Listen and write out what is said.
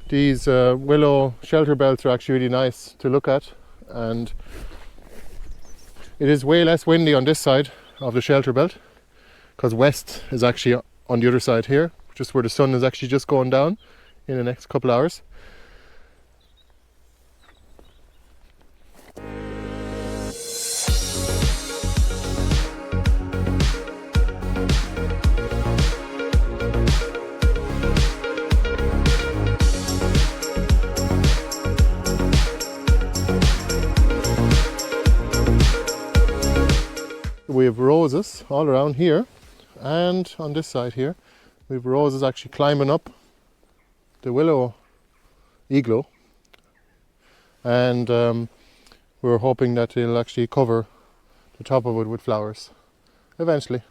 These willow shelter belts are actually really nice to look at, and it is way less windy on this side of the shelter belt because west is actually on the other side here, just where the sun is actually just going down in the next couple hours. We have roses all around here, and on this side here we have roses actually climbing up the willow igloo, and we're hoping that it'll actually cover the top of it with flowers eventually.